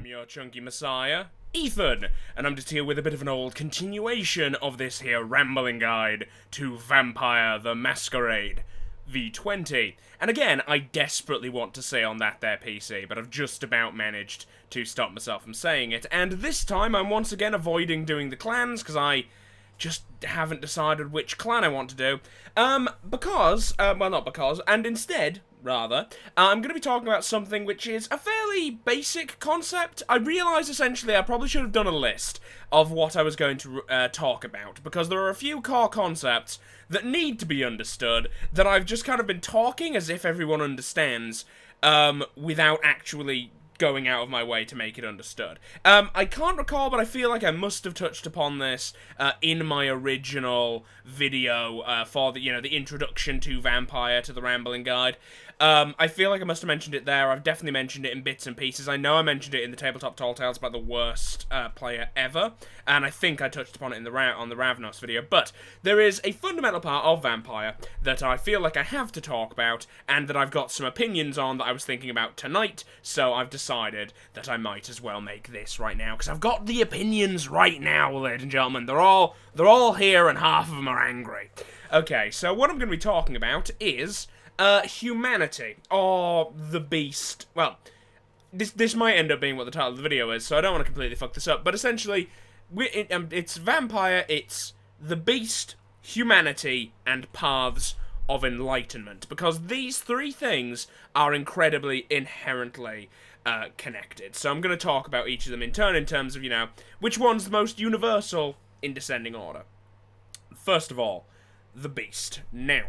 your chunky messiah, Ethan, and I'm just here with a bit of an old continuation of this here rambling guide to Vampire the Masquerade, V20. And again, I desperately want to say on that there PC, but I've just about managed to stop myself from saying it, and this time I'm once again avoiding doing the clans, because I just haven't decided which clan I want to do, and instead, rather, I'm going to be talking about something which is a fairly basic concept. I realise, essentially, I probably should have done a list of what I was going to talk about, because there are a few core concepts that need to be understood that I've just kind of been talking as if everyone understands, without actually going out of my way to make it understood. I can't recall, but I feel like I must have touched upon this in my original video for the introduction to Vampire to the Rambling Guide. I feel like I must have mentioned it there. I've definitely mentioned it in bits and pieces. I know I mentioned it in the Tabletop Tall Tales about the worst player ever, and I think I touched upon it in on the Ravnos video, but there is a fundamental part of Vampire that I feel like I have to talk about, and that I've got some opinions on that I was thinking about tonight, so I've decided that I might as well make this right now, because I've got the opinions right now, ladies and gentlemen. They're all here, and half of them are angry. Okay, so what I'm going to be talking about is humanity, or the beast. Well, this might end up being what the title of the video is, so I don't want to completely fuck this up, but essentially, it's Vampire, it's the beast, humanity, and paths of enlightenment, because these three things are incredibly inherently connected. So I'm going to talk about each of them in turn in terms of, which one's the most universal in descending order. First of all, the beast. Now,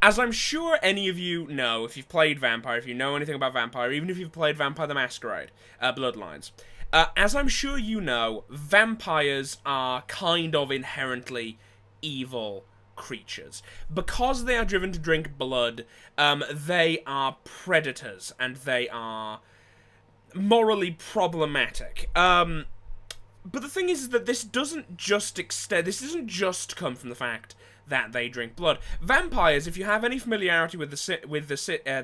as I'm sure any of you know, if you've played Vampire, if you know anything about Vampire, even if you've played Vampire the Masquerade, Bloodlines, as I'm sure you know, vampires are kind of inherently evil creatures. Because they are driven to drink blood, they are predators, and they are morally problematic. But the thing is that this doesn't just come from the fact that they drink blood. Vampires, if you have any familiarity with the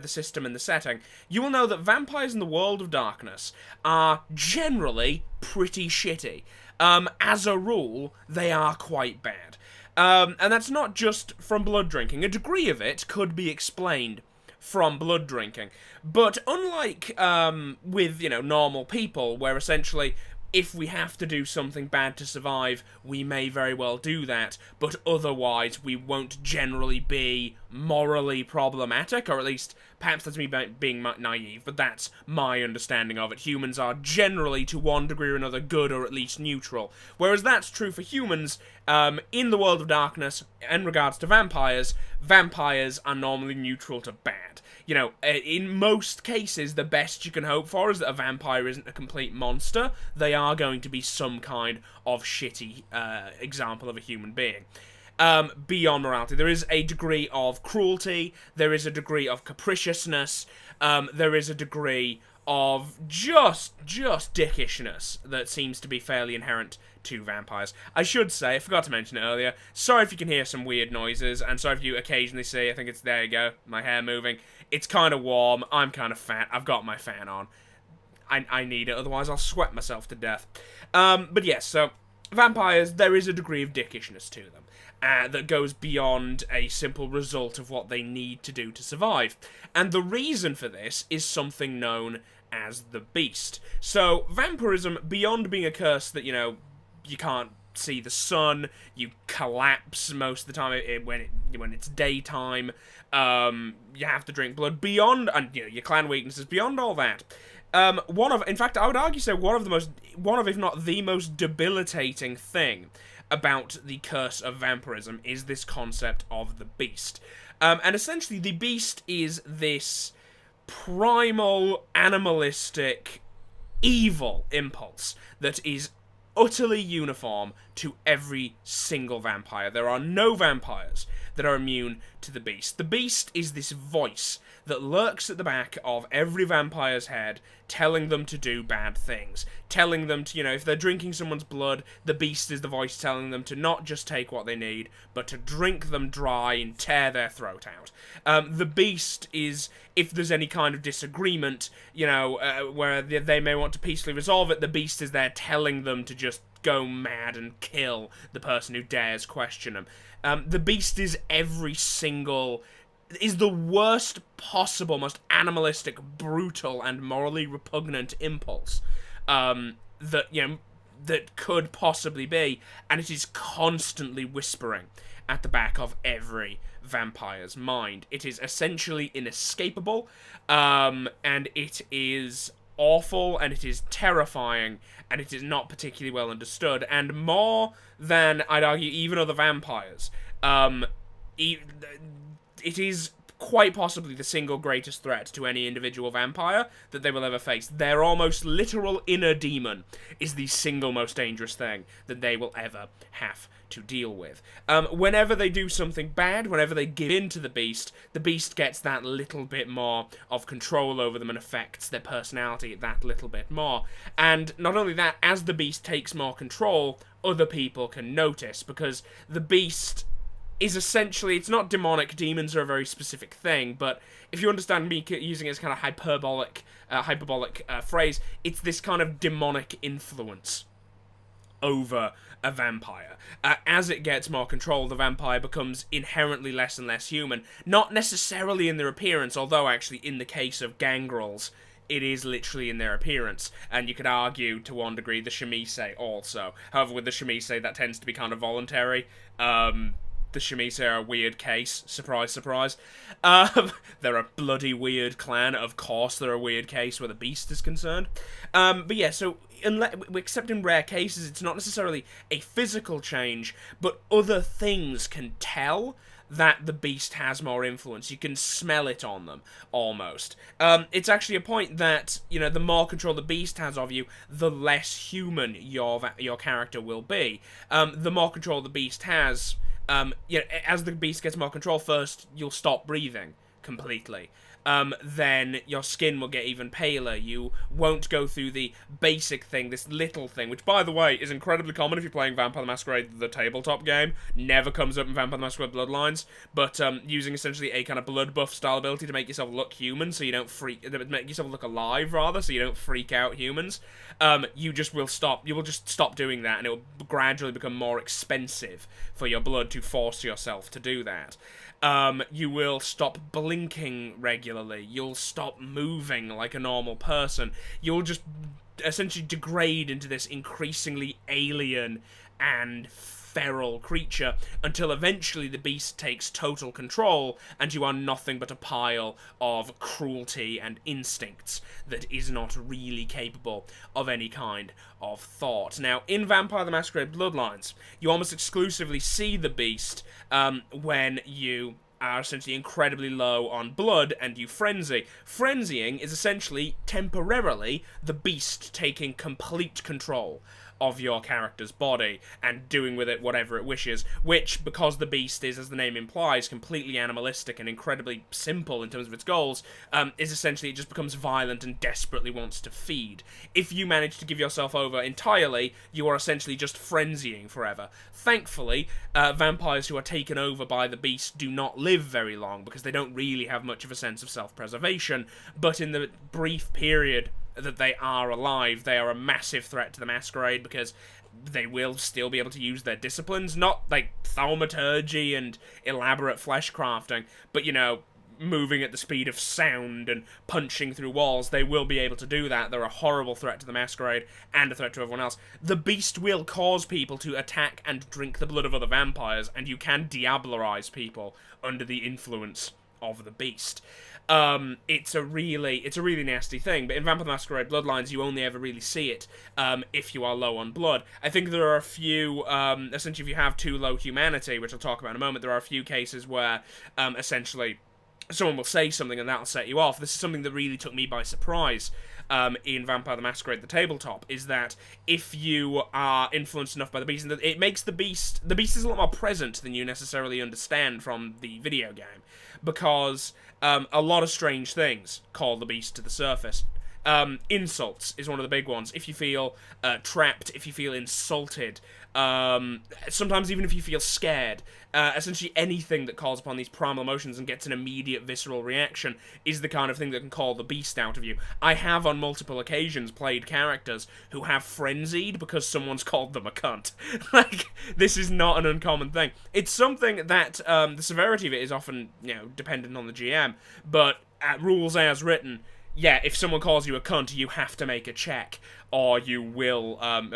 system and the setting, you will know that vampires in the world of darkness are generally pretty shitty. As a rule, they are quite bad. And that's not just from blood drinking. A degree of it could be explained from blood drinking. But unlike with, normal people, where essentially if we have to do something bad to survive, we may very well do that, but otherwise we won't generally be morally problematic, or at least, perhaps that's me being naive, but that's my understanding of it. Humans are generally, to one degree or another, good or at least neutral. Whereas that's true for humans, in the world of darkness, in regards to vampires, vampires are normally neutral to bad. In most cases, the best you can hope for is that a vampire isn't a complete monster. They are going to be some kind of shitty example of a human being. Beyond morality, there is a degree of cruelty, there is a degree of capriciousness, there is a degree of just dickishness that seems to be fairly inherent to vampires. I should say, I forgot to mention it earlier, sorry if you can hear some weird noises, and sorry if you occasionally see, I think it's, there you go, my hair moving. It's kind of warm, I'm kind of fat, I've got my fan on. I need it, otherwise I'll sweat myself to death. But yes, so, vampires, there is a degree of dickishness to them. That goes beyond a simple result of what they need to do to survive. And the reason for this is something known as the beast. So, vampirism, beyond being a curse that, you can't see the sun, you collapse most of the time when it's daytime, you have to drink blood, beyond, and your clan weaknesses, beyond all that. In fact, I would argue so one of if not the most debilitating thing about the curse of vampirism is this concept of the beast. And essentially, the beast is this primal, animalistic, evil impulse that is utterly uniform to every single vampire. There are no vampires that are immune to the beast. The beast is this voice that lurks at the back of every vampire's head, telling them to do bad things. Telling them to, if they're drinking someone's blood, the beast is the voice telling them to not just take what they need, but to drink them dry and tear their throat out. The beast is, if there's any kind of disagreement, where they may want to peacefully resolve it, the beast is there telling them to just go mad and kill the person who dares question them. The beast is is the worst possible, most animalistic, brutal, and morally repugnant impulse that could possibly be, and it is constantly whispering at the back of every vampire's mind. It is essentially inescapable, and it is awful, and it is terrifying, and it is not particularly well understood, and more than, I'd argue, even other vampires. It is quite possibly the single greatest threat to any individual vampire that they will ever face. Their almost literal inner demon is the single most dangerous thing that they will ever have to deal with. Whenever they do something bad, whenever they give in to the beast gets that little bit more of control over them and affects their personality that little bit more. And not only that, as the beast takes more control, other people can notice, because the beast is essentially, it's not demonic. Demons are a very specific thing, but if you understand me using it as kind of hyperbolic phrase, it's this kind of demonic influence over a vampire. As it gets more control, the vampire becomes inherently less and less human. Not necessarily in their appearance, although actually in the case of gangrels, it is literally in their appearance, and you could argue, to one degree, the chemise also. However, with the chemise, that tends to be kind of voluntary. The Chemise are a weird case. Surprise, surprise. They're a bloody weird clan. Of course they're a weird case where the beast is concerned. But yeah, so except in rare cases, it's not necessarily a physical change, but other things can tell that the beast has more influence. You can smell it on them, almost. It's actually a point that, the more control the beast has of you, the less human your character will be. The more control the beast has, as the beast gets more control, first, you'll stop breathing completely. Then your skin will get even paler. You won't go through the basic thing, this little thing, which, by the way, is incredibly common if you're playing Vampire the Masquerade, the tabletop game. Never comes up in Vampire the Masquerade Bloodlines, but using essentially a kind of blood buff style ability to make yourself look human, so you don't make yourself look alive, rather, so you don't freak out humans. You will just stop doing that, and it will gradually become more expensive for your blood to force yourself to do that. You will stop blinking regularly. You'll stop moving like a normal person. You'll just essentially degrade into this increasingly alien and feral creature until eventually the beast takes total control and you are nothing but a pile of cruelty and instincts that is not really capable of any kind of thought. Now, in Vampire the Masquerade Bloodlines, you almost exclusively see the beast when you are essentially incredibly low on blood and you frenzy. Frenzying is essentially, temporarily, the beast taking complete control of your character's body and doing with it whatever it wishes, which, because the beast is, as the name implies, completely animalistic and incredibly simple in terms of its goals, is essentially it just becomes violent and desperately wants to feed. If you manage to give yourself over entirely, you are essentially just frenzying forever. Thankfully, vampires who are taken over by the beast do not live very long because they don't really have much of a sense of self-preservation, but in the brief period that they are alive, they are a massive threat to the Masquerade because they will still be able to use their disciplines, not like thaumaturgy and elaborate flesh crafting, but moving at the speed of sound and punching through walls. They will be able to do that. They're a horrible threat to the Masquerade and a threat to everyone else. The beast will cause people to attack and drink the blood of other vampires, and you can diablerize people under the influence of the beast. It's a really nasty thing, but in Vampire the Masquerade Bloodlines, you only ever really see it if you are low on blood. I think there are a few, essentially if you have too low humanity, which I'll talk about in a moment, there are a few cases where, essentially, someone will say something and that'll set you off. This is something that really took me by surprise in Vampire the Masquerade, the tabletop, is that if you are influenced enough by the beast, it makes the beast is a lot more present than you necessarily understand from the video game. because a lot of strange things call the beast to the surface. Insults is one of the big ones. If you feel trapped, if you feel insulted, sometimes even if you feel scared, essentially anything that calls upon these primal emotions and gets an immediate visceral reaction is the kind of thing that can call the beast out of you. I have on multiple occasions played characters who have frenzied because someone's called them a cunt. Like, this is not an uncommon thing. It's something that the severity of it is often, dependent on the GM, but at rules as written, yeah, if someone calls you a cunt, you have to make a check, or you will, and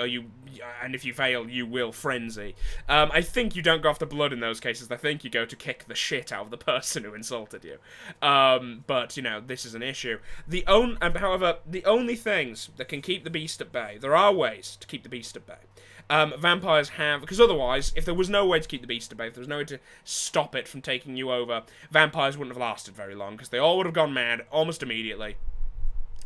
if you fail, you will frenzy. I think you don't go after blood in those cases. I think you go to kick the shit out of the person who insulted you. But, this is an issue. However, the only things that can keep the beast at bay, there are ways to keep the beast at bay. Vampires have, because otherwise, if there was no way to keep the beast at bay, if there was no way to stop it from taking you over, vampires wouldn't have lasted very long, because they all would have gone mad almost immediately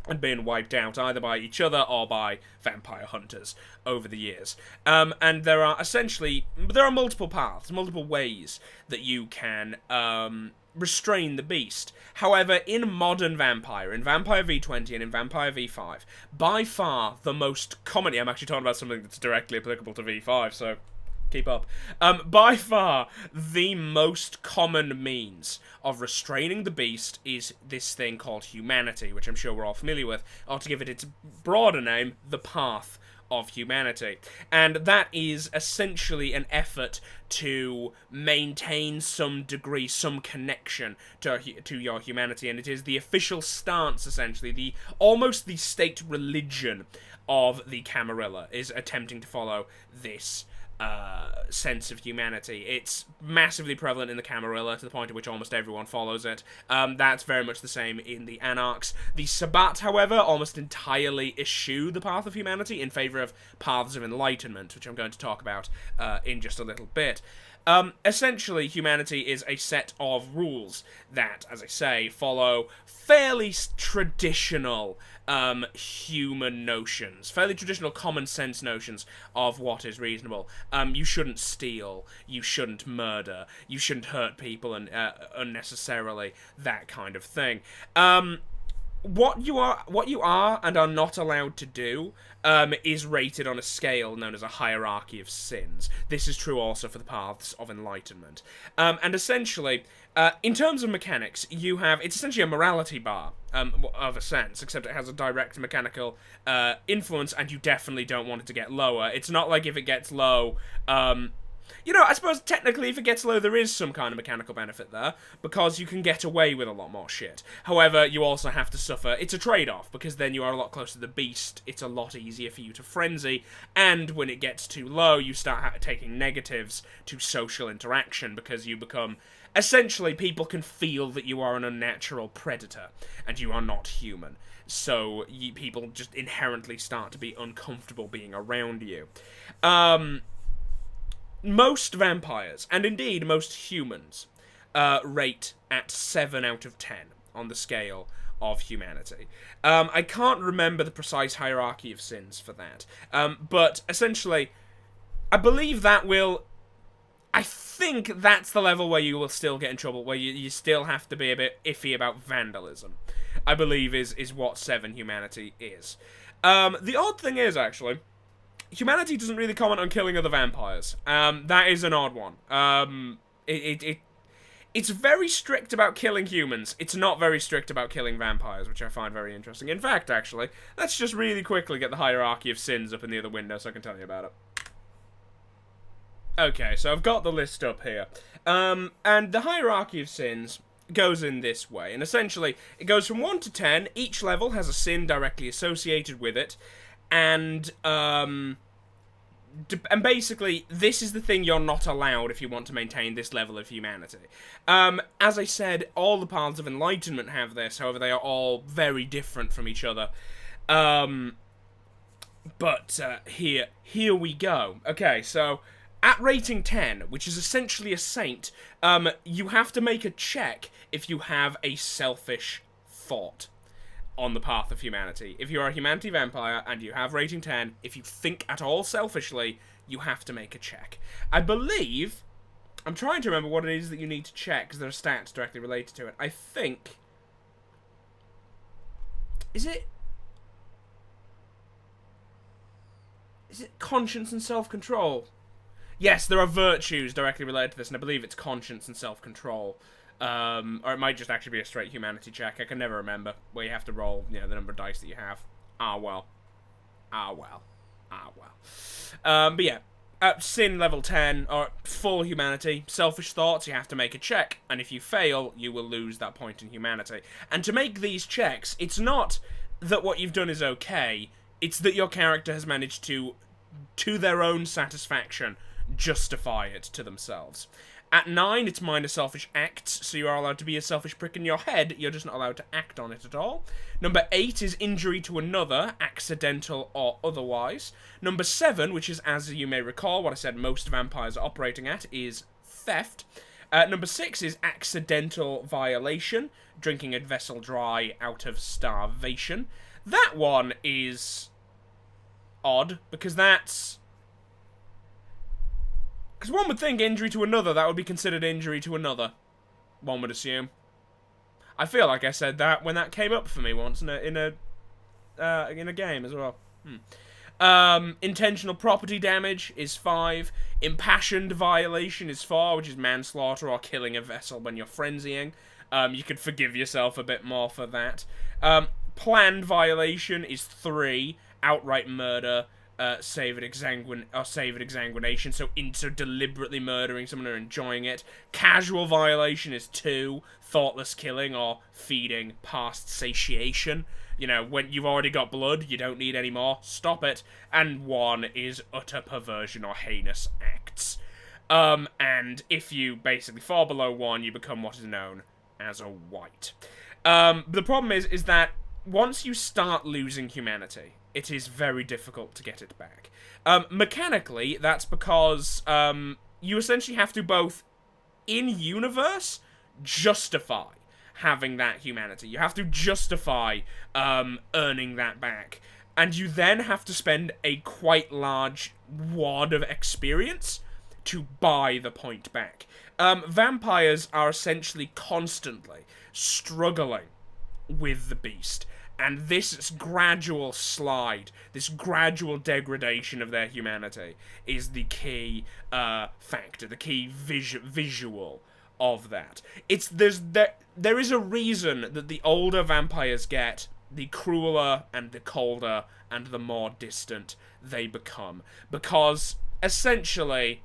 and been wiped out either by each other or by vampire hunters over the years. And there are multiple paths, multiple ways that you can restrain the beast. However, in modern Vampire, in Vampire V20 and in Vampire V5, by far the most commonly, I'm actually talking about something that's directly applicable to V5, so keep up. By far, the most common means of restraining the beast is this thing called humanity, which I'm sure we're all familiar with, or to give it its broader name, the Path of Humanity. And that is essentially an effort to maintain some degree, some connection to your humanity, and it is the official stance, essentially, almost the state religion of the Camarilla, is attempting to follow this sense of humanity. It's massively prevalent in the Camarilla, to the point at which almost everyone follows it. That's very much the same in the Anarchs. The Sabbat, however, almost entirely eschew the Path of Humanity in favour of Paths of Enlightenment, which I'm going to talk about in just a little bit. Essentially, humanity is a set of rules that, as I say, follow fairly traditional human notions, fairly traditional common sense notions of what is reasonable. You shouldn't steal, you shouldn't murder, you shouldn't hurt people unnecessarily, that kind of thing. What you are and are not allowed to do is rated on a scale known as a hierarchy of sins. This is true also for the Paths of Enlightenment. And essentially, in terms of mechanics, it's essentially a morality bar, of a sense, except it has a direct mechanical influence, and you definitely don't want it to get lower. It's not like if it gets low, I suppose technically if it gets low there is some kind of mechanical benefit there, because you can get away with a lot more shit. However, you also have to suffer. It's a trade-off, because then you are a lot closer to the beast, it's a lot easier for you to frenzy, and when it gets too low, you start taking negatives to social interaction, because you become... Essentially, people can feel that you are an unnatural predator, and you are not human. So, people just inherently start to be uncomfortable being around you. Most vampires, and indeed most humans, rate at 7 out of 10 on the scale of humanity. I can't remember the precise hierarchy of sins for that, but essentially, I believe that will... I think that's the level where you will still get in trouble, where you still have to be a bit iffy about vandalism, I believe is what 7 humanity is. The odd thing is, actually... Humanity doesn't really comment on killing other vampires. That is an odd one. It's very strict about killing humans. It's not very strict about killing vampires, which I find very interesting. In fact, actually, let's just really quickly get the hierarchy of sins up in the other window so I can tell you about it. Okay, so I've got the list up here. And the hierarchy of sins goes in this way. And essentially, it goes from 1 to 10. Each level has a sin directly associated with it. And basically, this is the thing you're not allowed if you want to maintain this level of humanity. As I said, all the Paths of Enlightenment have this, however, they are all very different from each other. But here we go. Okay, so... At rating 10, which is essentially a saint, you have to make a check if you have a selfish thought on the Path of Humanity. If you're a humanity vampire and you have rating 10, if you think at all selfishly, you have to make a check. I believe I'm trying to remember what it is that you need to check, because there are stats directly related to it. I think... Is it conscience and self-control? Yes, there are virtues directly related to this, and I believe it's conscience and self-control. Or it might just actually be a straight humanity check. I can never remember, where you have to roll, the number of dice that you have. Ah, well. But yeah. At sin level 10, or full humanity, selfish thoughts, you have to make a check. And if you fail, you will lose that point in humanity. And to make these checks, it's not that what you've done is okay. It's that your character has managed to their own satisfaction, justify it to themselves. At 9, it's minor selfish acts, so you are allowed to be a selfish prick in your head, you're just not allowed to act on it at all. Number 8 is injury to another, accidental or otherwise. Number 7, which is, as you may recall, what I said most vampires are operating at, is theft. Number 6 is accidental violation, drinking a vessel dry out of starvation. That one is odd, because that's... Because one would think injury to another, that would be considered injury to another. One would assume. I feel like I said that when that came up for me once in a game as well. Intentional property damage is 5. Impassioned violation is 4, which is manslaughter or killing a vessel when you're frenzying. You could forgive yourself a bit more for that. Planned violation is 3. Outright murder. Save at exsanguination, so deliberately murdering someone or enjoying it. Casual violation is 2, thoughtless killing or feeding past satiation. When you've already got blood, you don't need any more, stop it. And 1 is utter perversion or heinous acts. And if you basically fall below 1, you become what is known as a white. The problem is that once you start losing humanity, it is very difficult to get it back. Mechanically, that's because you essentially have to both, in-universe, justify having that humanity. You have to justify earning that back. And you then have to spend a quite large wad of experience to buy the point back. Vampires are essentially constantly struggling with the beast. And this gradual slide, this gradual degradation of their humanity is the key factor, the key visual of that. There is a reason that the older vampires get, the crueler and the colder and the more distant they become. Because, essentially,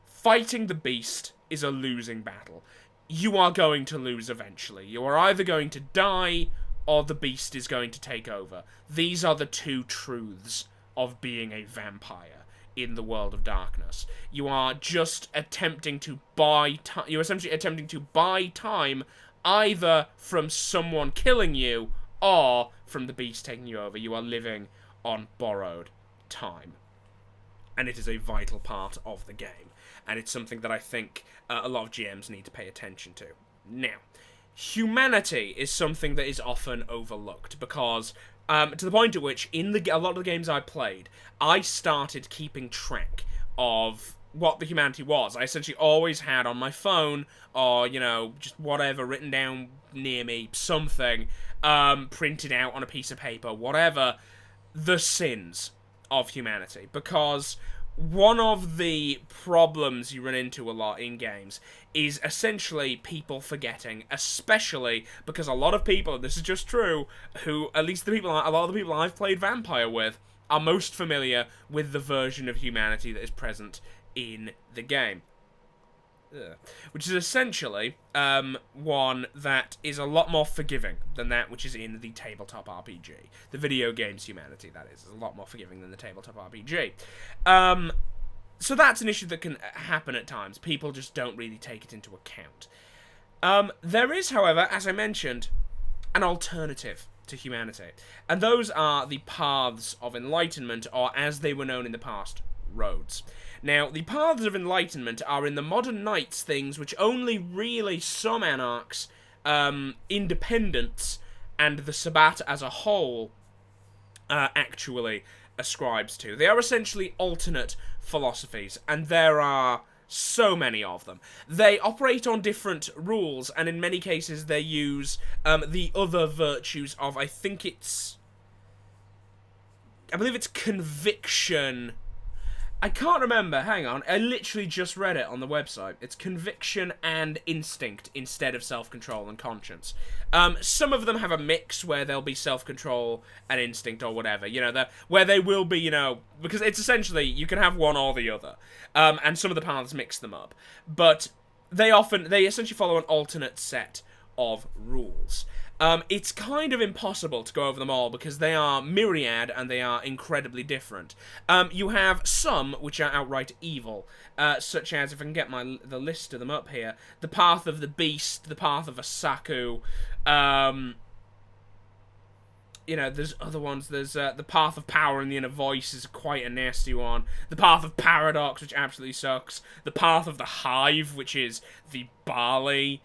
fighting the beast is a losing battle. You are going to lose eventually. You are either going to die, or the beast is going to take over. These are the two truths of being a vampire in the world of darkness. You are just attempting to buy time. You're essentially attempting to buy time either from someone killing you or from the beast taking you over. You are living on borrowed time. And it is a vital part of the game. And it's something that I think a lot of GMs need to pay attention to. Now, humanity is something that is often overlooked because, to the point at which, a lot of the games I played, I started keeping track of what the humanity was. I essentially always had on my phone, or, just whatever, written down near me, something, printed out on a piece of paper, whatever, the sins of humanity. Because one of the problems you run into a lot in games is essentially people forgetting, especially because a lot of people, and this is just true, who, at least a lot of the people I've played Vampire with, are most familiar with the version of humanity that is present in the game. Which is essentially one that is a lot more forgiving than that which is in the tabletop RPG. The video game's humanity, that is a lot more forgiving than the tabletop RPG. So that's an issue that can happen at times. People just don't really take it into account. There is, however, as I mentioned, an alternative to humanity. And those are the paths of enlightenment, or as they were known in the past, roads. Now, the paths of enlightenment are in the modern knights things which only really some anarchs, independents, and the Sabbat as a whole actually ascribes to. They are essentially alternate philosophies, and there are So many of them. They operate on different rules, and in many cases they use the other virtues of, I believe it's conviction. I can't remember, hang on, I literally just read it on the website. It's conviction and instinct instead of self-control and conscience. Some of them have a mix where there'll be self-control and instinct or whatever, where they will be, because it's essentially, you can have one or the other. And some of the paths mix them up. But they essentially follow an alternate set of rules. It's kind of impossible to go over them all because they are myriad and they are incredibly different. You have some which are outright evil, such as, if I can get the list of them up here, the Path of the Beast, the Path of a Saku, there's other ones. There's the Path of Power and the Inner Voice is quite a nasty one. The Path of Paradox, which absolutely sucks. The Path of the Hive, which is the Barley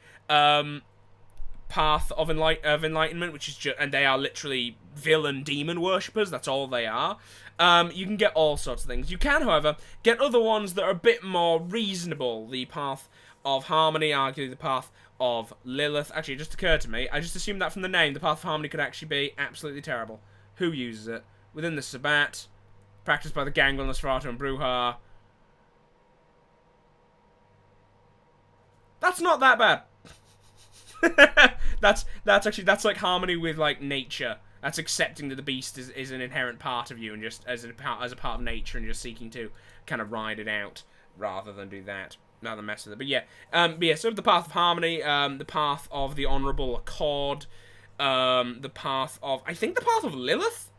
path of Enlightenment, which is and they are literally villain demon worshippers. That's all they are. You can get all sorts of things. You can, however, get other ones that are a bit more reasonable. The Path of Harmony, arguably the Path of Lilith. Actually, it just occurred to me, I just assumed that from the name, the Path of Harmony could actually be absolutely terrible. Who uses it? Within the Sabbat, practiced by the Gangrel, Nosferatu, and Bruja. That's not that bad. that's like harmony with like nature. That's accepting that the beast is an inherent part of you and just as a part of nature and just seeking to kind of ride it out rather than do that. Rather than mess with it. But yeah, so the Path of Harmony, the Path of the Honourable Accord, the Path of, I think the Path of Lilith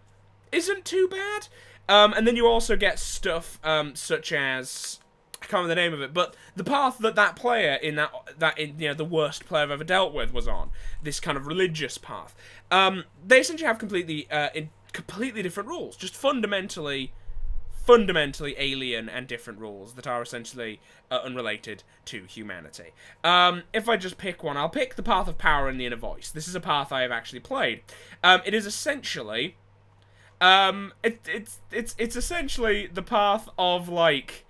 isn't too bad. And then you also get stuff such as, I can't remember the name of it, but the path that player in the worst player I've ever dealt with was on, this kind of religious path. They essentially have completely different rules, just fundamentally alien and different rules that are essentially unrelated to humanity. If I just pick one, I'll pick the Path of Power and the Inner Voice. This is a path I have actually played. It is essentially, it's essentially the path of like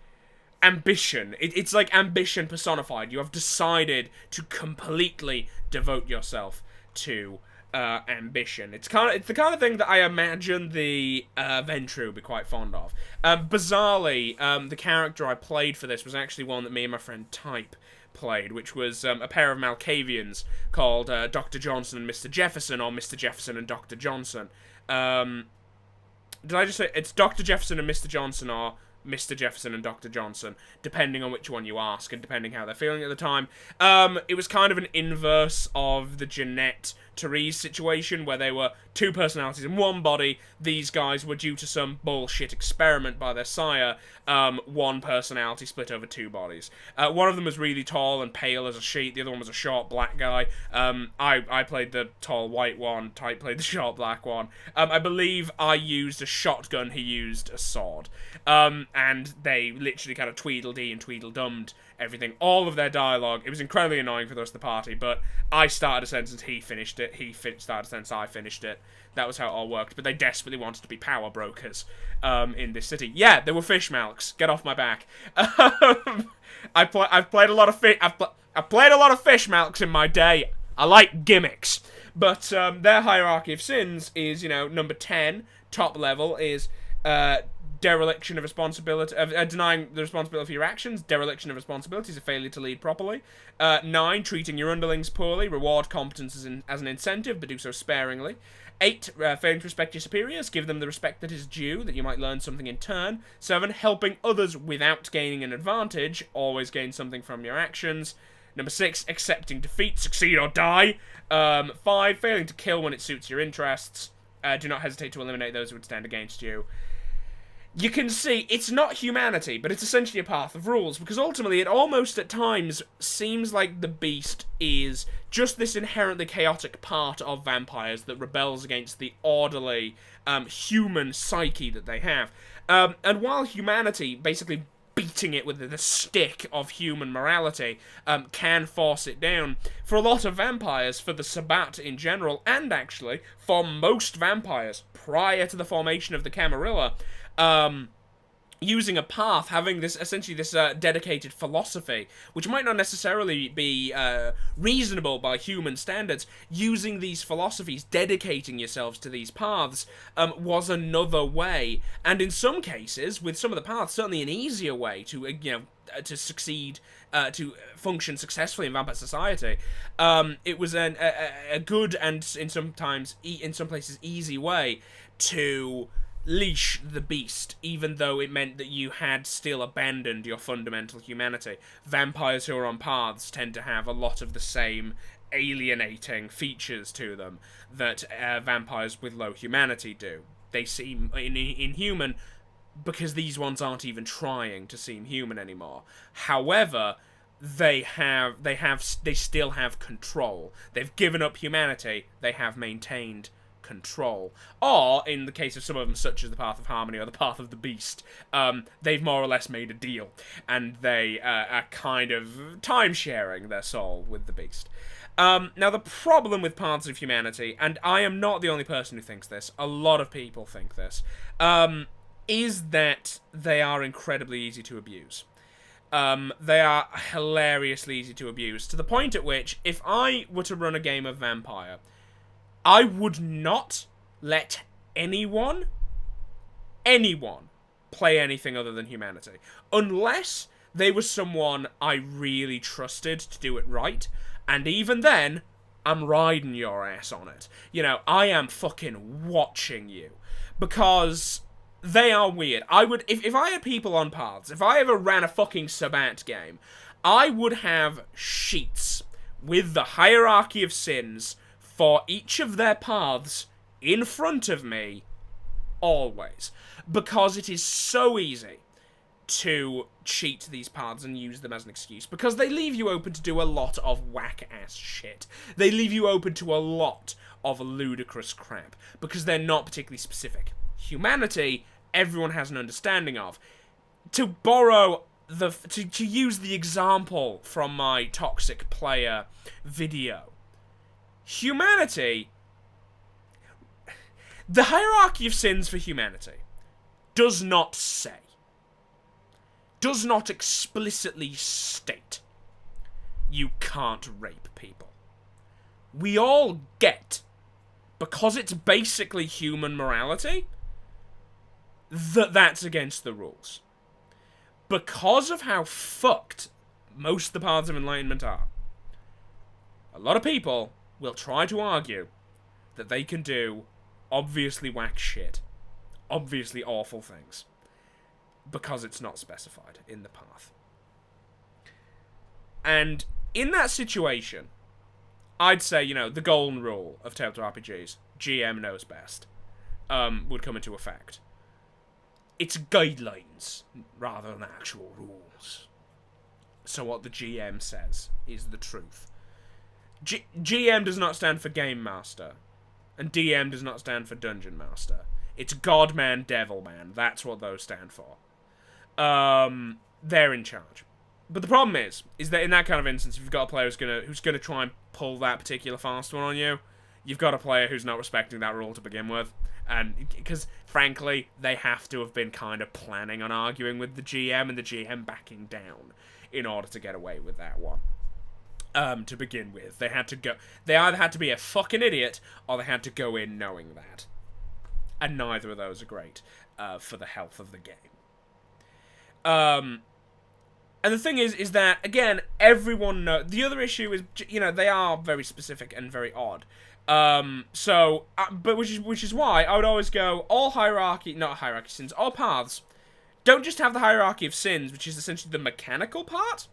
ambition. It's like ambition personified. You have decided to completely devote yourself to ambition. It's the kind of thing that I imagine the Ventru would be quite fond of. Bizarrely, the character I played for this was actually one that me and my friend Type played, which was a pair of Malkavians called Dr. Johnson and Mr. Jefferson, or Mr. Jefferson and Dr. Johnson. Did I just say it's Dr. Jefferson and Mr. Johnson, or Mr. Jefferson and Dr. Johnson, depending on which one you ask and depending how they're feeling at the time. It was kind of an inverse of the Jeanette Therese situation, where they were two personalities in one body. These guys were, due to some bullshit experiment by their sire, one personality split over two bodies. One of them was really tall and pale as a sheet, the other one was a short black guy. I played the tall white one, Type played the short black one. I believe I used a shotgun, he used a sword. And they literally kind of tweedledee and tweedledummed everything, all of their dialogue. It was incredibly annoying for the rest of the party, but I started a sentence, he finished it, started a sentence, I finished it. That was how it all worked, but they desperately wanted to be power brokers in this city. Yeah, they were fish milks. Get off my back. I've played a lot of I've played a lot of fish milks in my day. I like gimmicks. But their hierarchy of sins is, number 10, top level, is dereliction of responsibility, denying the responsibility for your actions, dereliction of responsibilities, a failure to lead properly. 9, treating your underlings poorly, reward competence as an incentive, but do so sparingly. 8, failing to respect your superiors, give them the respect that is due, that you might learn something in turn. 7, helping others without gaining an advantage, always gain something from your actions. Number 6, accepting defeat, succeed or die. 5, failing to kill when it suits your interests. Do not hesitate to eliminate those who would stand against you. You can see, it's not humanity, but it's essentially a path of rules, because ultimately it almost at times seems like the beast is just this inherently chaotic part of vampires that rebels against the orderly human psyche that they have. And while humanity, basically beating it with the stick of human morality, can force it down, for a lot of vampires, for the Sabbat in general, and actually for most vampires prior to the formation of the Camarilla, using a path, having this essentially this dedicated philosophy, which might not necessarily be reasonable by human standards, using these philosophies, dedicating yourselves to these paths, was another way, and in some cases, with some of the paths, certainly an easier way to to succeed, to function successfully in vampire society. It was a good and in some places easy way to leash the beast, even though it meant that you had still abandoned your fundamental humanity. Vampires who are on paths tend to have a lot of the same alienating features to them that vampires with low humanity do. They seem inhuman because these ones aren't even trying to seem human anymore. However, they still have control. They've given up humanity, they have maintained control. Or, in the case of some of them, such as the Path of Harmony or the Path of the Beast, they've more or less made a deal, and they are kind of time-sharing their soul with the Beast. Now, the problem with Paths of Humanity, and I am not the only person who thinks this, a lot of people think this, is that they are incredibly easy to abuse. They are hilariously easy to abuse, to the point at which, if I were to run a game of Vampire, I would not let anyone play anything other than humanity. Unless they were someone I really trusted to do it right. And even then, I'm riding your ass on it. You know, I am fucking watching you. Because they are weird. I would, if I had people on paths, if I ever ran a fucking Sabbat game, I would have sheets with the hierarchy of sins for each of their paths in front of me, always. Because it is so easy to cheat these paths and use them as an excuse. Because they leave you open to do a lot of whack-ass shit. They leave you open to a lot of ludicrous crap. Because they're not particularly specific. Humanity, everyone has an understanding of. To borrow to use the example from my Toxic Player video, humanity, the hierarchy of sins for humanity does not explicitly state you can't rape people. We all get, because it's basically human morality, that's against the rules. Because of how fucked most of the paths of Enlightenment are, a lot of people will try to argue that they can do obviously whack shit, obviously awful things, because it's not specified in the path. And in that situation, I'd say, you know, the golden rule of tabletop RPGs, GM knows best, would come into effect. It's guidelines rather than actual rules. So what the GM says is the truth. GM does not stand for Game Master, and DM does not stand for Dungeon Master. It's Godman, Devilman. That's what those stand for. They're in charge. But the problem is that in that kind of instance, if you've got a player who's gonna try and pull that particular fast one on you, you've got a player who's not respecting that rule to begin with. And because, frankly, they have to have been kind of planning on arguing with the GM and the GM backing down in order to get away with that one. To begin with. They either had to be a fucking idiot, or they had to go in knowing that. And neither of those are great for the health of the game. And the thing is that, again, everyone knows. The other issue is, you know, they are very specific and very odd. But which is why I would always go, all sins, all paths, don't just have the hierarchy of sins, which is essentially the mechanical part.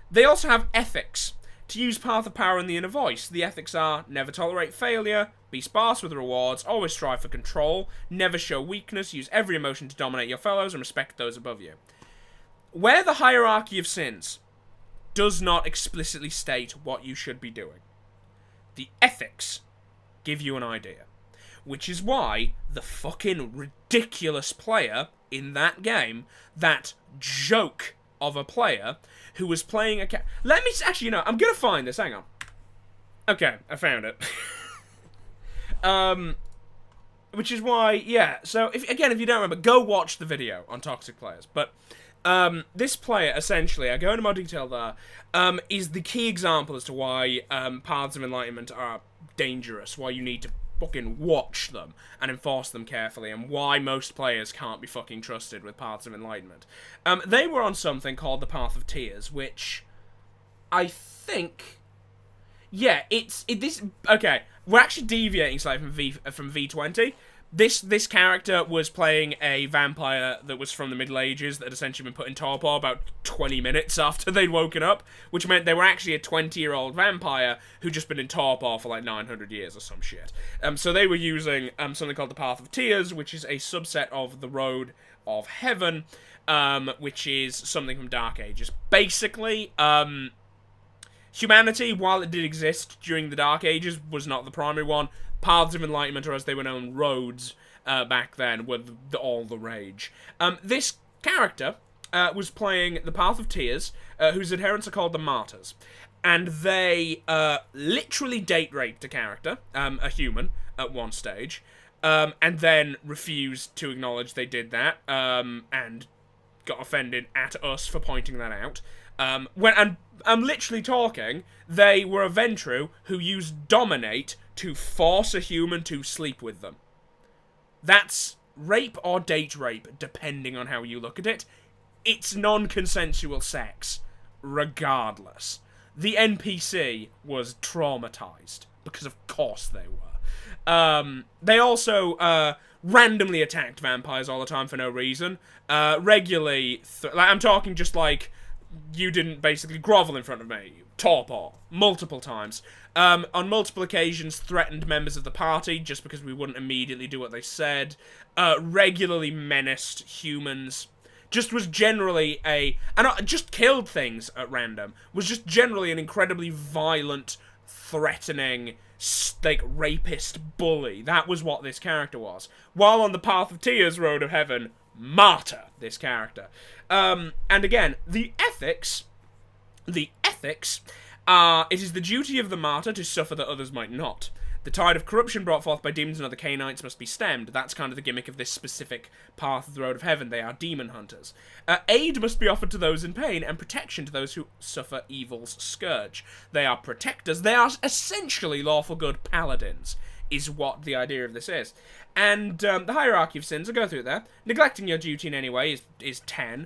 They also have ethics. To use Path of Power in the Inner Voice, the ethics are: never tolerate failure, be sparse with rewards, always strive for control, never show weakness, use every emotion to dominate your fellows, and respect those above you. Where the hierarchy of sins does not explicitly state what you should be doing, the ethics give you an idea. Which is why the fucking ridiculous player in that game, that joke of a player who was playing a let me actually, you know, I'm gonna find this, hang on. Okay, I found it. Which is why, yeah, so, if you don't remember, go watch the video on toxic players. But, this player, essentially, I go into more detail there, is the key example as to why, Paths of Enlightenment are dangerous, why you need to fucking watch them and enforce them carefully, and why most players can't be fucking trusted with Paths of Enlightenment. They were on something called the Path of Tears, which I think... Yeah, okay, we're actually deviating slightly from V20. This character was playing a vampire that was from the Middle Ages that had essentially been put in torpor about 20 minutes after they'd woken up, which meant they were actually a 20-year-old vampire who'd just been in torpor for like 900 years or some shit. So they were using something called the Path of Tears, which is a subset of the Road of Heaven, which is something from Dark Ages. Basically, humanity, while it did exist during the Dark Ages, was not the primary one. Paths of Enlightenment, or as they were known, roads, back then, were all the rage. This character was playing the Path of Tears, whose adherents are called the Martyrs. And they literally date raped a character, a human, at one stage, and then refused to acknowledge they did that, and got offended at us for pointing that out. And I'm literally talking, they were a Ventru who used Dominate to force a human to sleep with them. That's rape or date rape, depending on how you look at it. It's non-consensual sex, regardless. The NPC was traumatized, because of course they were. They also, randomly attacked vampires all the time for no reason. Regularly, I'm talking just like, you didn't basically grovel in front of me. Torpor. Multiple times. On multiple occasions, threatened members of the party just because we wouldn't immediately do what they said. Regularly menaced humans. Just was generally just killed things at random. Was just generally an incredibly violent, threatening, like, rapist bully. That was what this character was. While on the Path of Tears, Road of Heaven, martyr, this character. And again, the ethics, it is the duty of the martyr to suffer that others might not. The tide of corruption brought forth by demons and other Canaanites must be stemmed. That's kind of the gimmick of this specific path of the Road of Heaven. They are demon hunters. Aid must be offered to those in pain, and protection to those who suffer evil's scourge. They are protectors. They are essentially lawful good paladins, is what the idea of this is. And the hierarchy of sins, I'll go through it there. Neglecting your duty in any way is 10.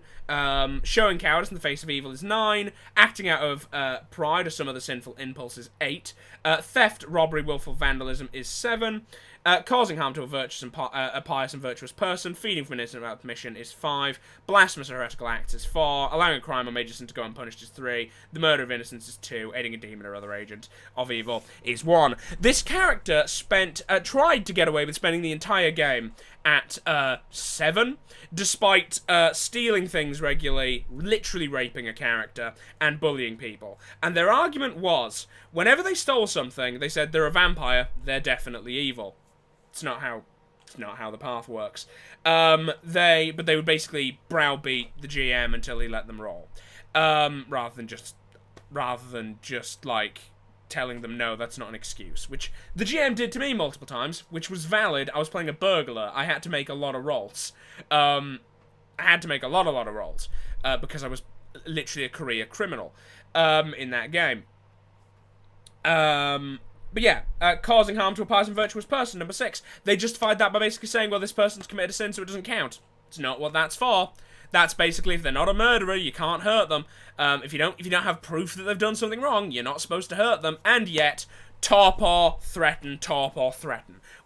Showing cowardice in the face of evil is 9. Acting out of pride or some other sinful impulse is 8. Theft, robbery, willful vandalism is 7. Causing harm to a pious and virtuous person, feeding from an innocent without permission is 5. Blasphemous or heretical acts is 4. Allowing a crime or major sin to go unpunished is 3. The murder of innocence is 2. Aiding a demon or other agent of evil is 1. This character tried to get away with spending the entire game at 7, despite stealing things regularly, literally raping a character, and bullying people. And their argument was, whenever they stole something, they said they're a vampire, they're definitely evil. It's not how the path works. But they would basically browbeat the GM until he let them roll, rather than just like telling them no, that's not an excuse, which the GM did to me multiple times, which was valid. I was playing a burglar. I had to make a lot of rolls. I had to make a lot of rolls because I was literally a career criminal in that game. But yeah, causing harm to a pious and virtuous person, number 6. They justified that by basically saying, well, this person's committed a sin, so it doesn't count. It's not what that's for. That's basically, if they're not a murderer, you can't hurt them. If you don't have proof that they've done something wrong, you're not supposed to hurt them. And yet, torpor, threaten,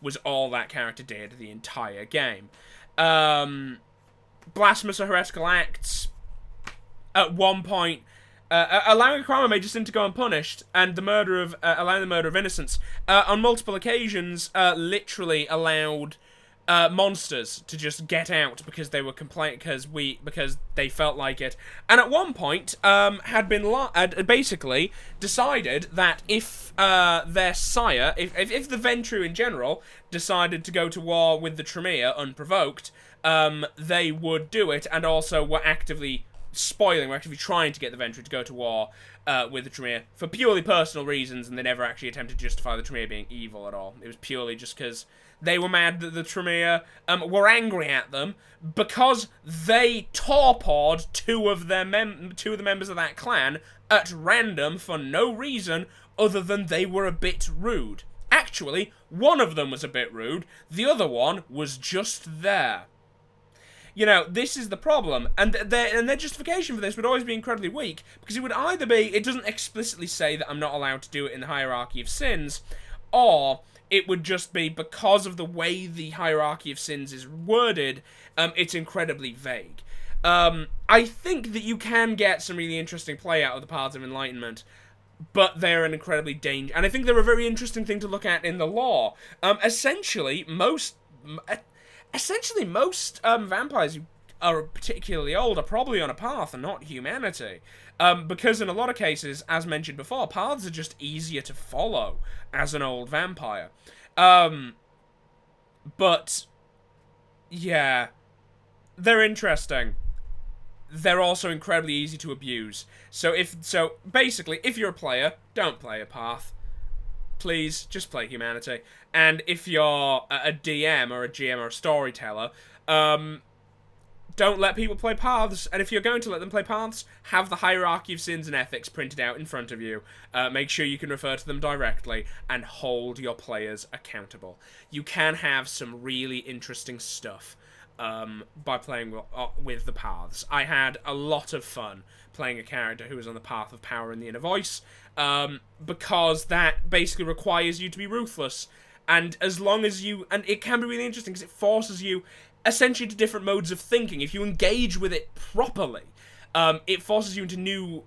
was all that character did the entire game. Blasphemous or heretical acts, at one point, allowing a crime or major sin to go unpunished, and allowing the murder of innocents, on multiple occasions, literally allowed monsters to just get out because they were because they felt like it, and at one point had basically decided that if their sire, if the Ventru in general decided to go to war with the Tremere unprovoked, they would do it, and also were actively spoiling, we're actively trying to get the Ventry to go to war with the Tremere for purely personal reasons, and they never actually attempted to justify the Tremere being evil at all. It was purely just because they were mad that the Tremere were angry at them because they torpored two of the members of that clan at random for no reason other than they were a bit rude. Actually, one of them was a bit rude, the other one was just there. You know, this is the problem, and their justification for this would always be incredibly weak, because it would either be, it doesn't explicitly say that I'm not allowed to do it in the Hierarchy of Sins, or it would just be because of the way the Hierarchy of Sins is worded, it's incredibly vague. I think that you can get some really interesting play out of the Paths of Enlightenment, but they're an incredibly dangerous, and I think they're a very interesting thing to look at in the lore. Essentially, most vampires who are particularly old are probably on a path and not humanity. Because in a lot of cases, as mentioned before, paths are just easier to follow as an old vampire. But, yeah, they're interesting. They're also incredibly easy to abuse. So basically, if you're a player, don't play a path. Please, just play humanity. And if you're a DM or a GM or a storyteller, don't let people play paths. And if you're going to let them play paths, have the Hierarchy of Sins and Ethics printed out in front of you. Make sure you can refer to them directly and hold your players accountable. You can have some really interesting stuff by playing with the paths. I had a lot of fun playing a character who was on the path of power and the inner voice, because that basically requires you to be ruthless, and as long as you, and it can be really interesting because it forces you essentially to different modes of thinking. If you engage with it properly, it forces you into new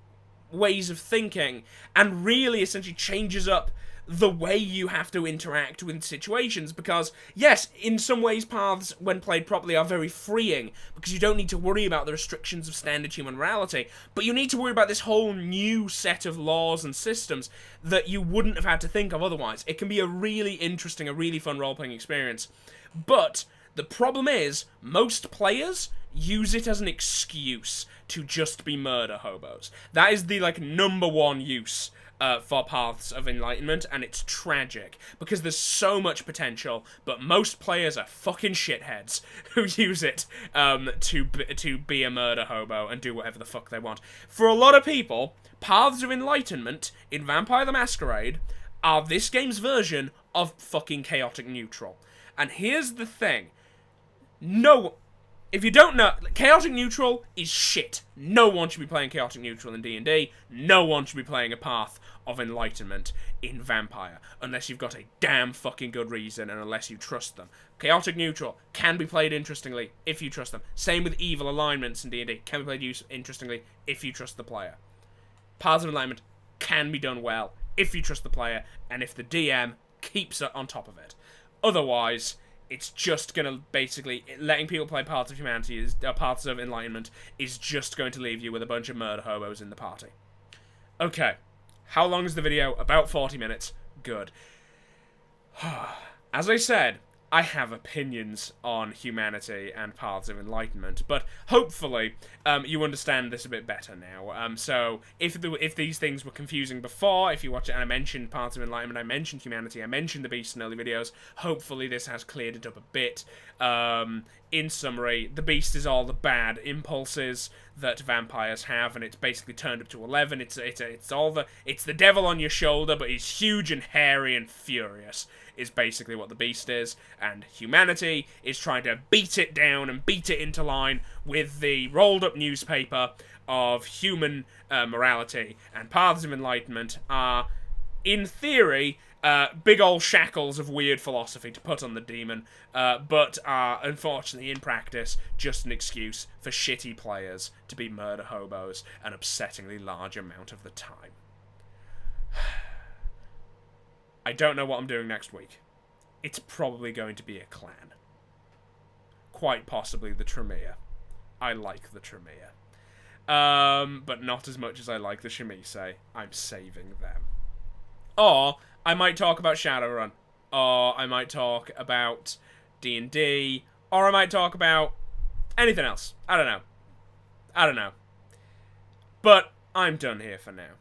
ways of thinking, and really essentially changes up the way you have to interact with situations, because, yes, in some ways paths, when played properly, are very freeing, because you don't need to worry about the restrictions of standard human morality, but you need to worry about this whole new set of laws and systems that you wouldn't have had to think of otherwise. It can be a really interesting, a really fun role-playing experience, but the problem is, most players use it as an excuse to just be murder hobos. That is the, #1 use for Paths of Enlightenment, and it's tragic, because there's so much potential, but most players are fucking shitheads who use it to be a murder hobo and do whatever the fuck they want. For a lot of people, Paths of Enlightenment in Vampire the Masquerade are this game's version of fucking Chaotic Neutral. And here's the thing. If you don't know, Chaotic Neutral is shit. No one should be playing Chaotic Neutral in D&D. No one should be playing a Path of Enlightenment in Vampire, unless you've got a damn fucking good reason and unless you trust them. Chaotic Neutral can be played interestingly if you trust them. Same with Evil Alignments in D&D. Can be played interestingly if you trust the player. Paths of Enlightenment can be done well if you trust the player and if the DM keeps it on top of it. Otherwise, it's just gonna basically, letting people play Paths of Humanity, Paths of Enlightenment, is just going to leave you with a bunch of murder hobos in the party. Okay, how long is the video? About 40 minutes. Good. As I said, I have opinions on humanity and Paths of Enlightenment, but hopefully you understand this a bit better now. So if these things were confusing before, if you watch it and I mentioned Paths of Enlightenment, I mentioned humanity, I mentioned the Beast in early videos, hopefully this has cleared it up a bit. In summary, the Beast is all the bad impulses that vampires have, and it's basically turned up to 11. It's the devil on your shoulder, but he's huge and hairy and furious, is basically what the Beast is, and humanity is trying to beat it down and beat it into line with the rolled-up newspaper of human morality, and Paths of Enlightenment are, in theory, big old shackles of weird philosophy to put on the demon, but are, unfortunately, in practice, just an excuse for shitty players to be murder hobos an upsettingly large amount of the time. I don't know what I'm doing next week. It's probably going to be a clan. Quite possibly the Tremere. I like the Tremere. But not as much as I like the Shamisei. I'm saving them. Or I might talk about Shadowrun. Or I might talk about D&D. Or I might talk about anything else. I don't know. But I'm done here for now.